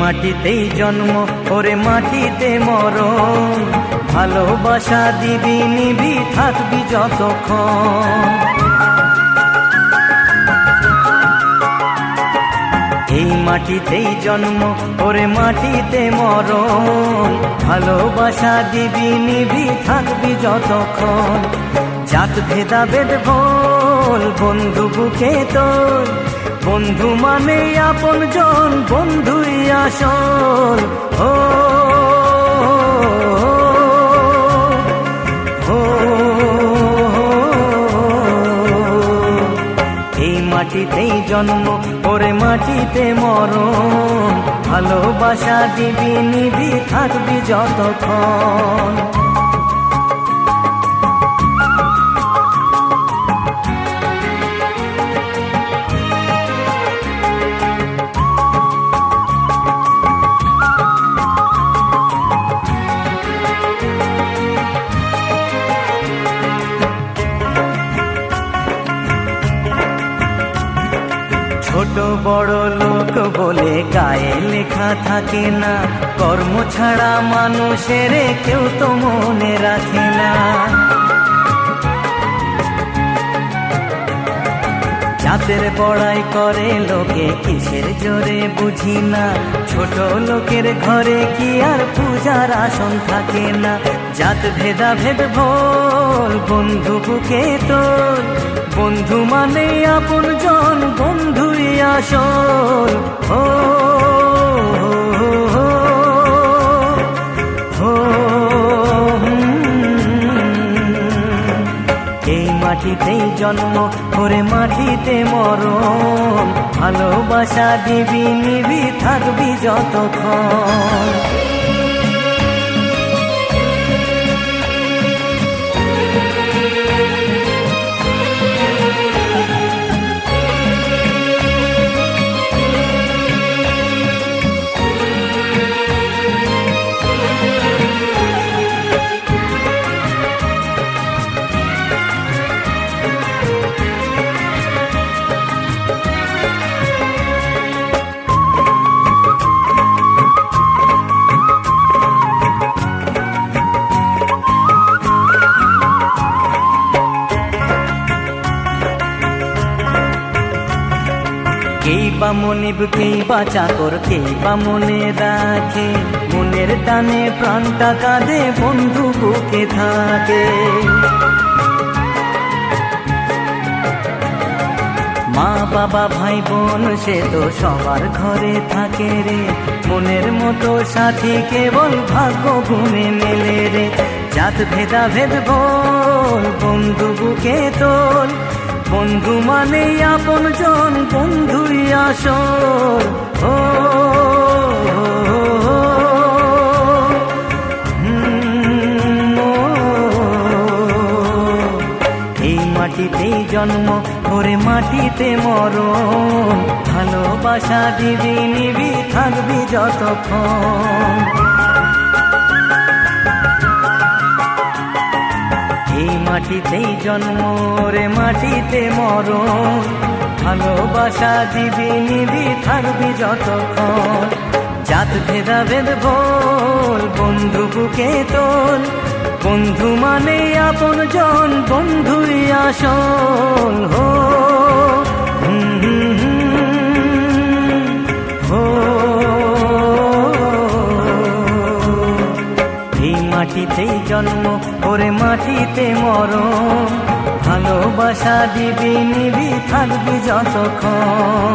মাটিতেই জন্ম ওরে মাটিতে মরণ, ভালোবাসা দিবি নিবি থাকবি যতক্ষণ। এই মাটিতেই জন্ম ওরে মাটিতে মরণ, ভালোবাসা দিবি নিবি থাকবি যতক্ষণ। জাত ভেদাভেদ ভোল বন্ধু বুকে তোর, বন্ধু মানে আপন জন বন্ধুই আসল। ও এই মাটিতেই জন্ম ওরে মাটিতে মরণ, ভালোবাসা দিবি নিবি থাকবি যতক্ষণ। ছোট বড় লোক বলে গায়ে লেখা থাকে না, কর্ম ছাড়া মানুষের কেউ তো মনে রাখে না। জাতের বড়াই করে লোকে কিসের জোরে বুঝি না, ছোট লোকের ঘরে কি আর পূজার আসন থাকে না। জাত ভেদাভেদ ভোল বন্ধু বুকে তোর, বন্ধু মানে আপন জন বন্ধুই আসল। ও এই মাটিতেই জন্ম ওরে মাটিতে মরণ, ভালোবাসা দিবি নিবি থাকবি যতক্ষণ। কেই বা মনিব কেই বা চাকর কেই বা মনে রাখে, মনের টানে প্রাণটা কাঁদে বন্ধু বুকে থাকে। মা বাবা ভাই বোন সে তো সবার ঘরে থাকে রে, মনের মতো সাথী কেবল ভাগ্য গুণে মেলে রে। জাত ভেদাভেদ ভোল বন্ধু বুকে তোল, বন্ধু মানে আপন জন বন্ধুই আসল। ও এই মাটিতেই জন্ম ওরে মাটিতে মরণ, ভালোবাসা দিবি নিবি থাকবি যতক্ষণ। এই মাটিতেই জন্ম রে মাটিতে মরণ, ভালোবাসা দিবি নিবি থাকবি যতক্ষণ। জাত ভেদাভেদ ভোল বন্ধু বুকে তোল, বন্ধু মানে আপন জন বন্ধুই আসল। হো মাটিতেই জন্ম ওরে মাটিতে মরণ, ভালোবাসা দিবি নিবি থাকবি যতক্ষণ।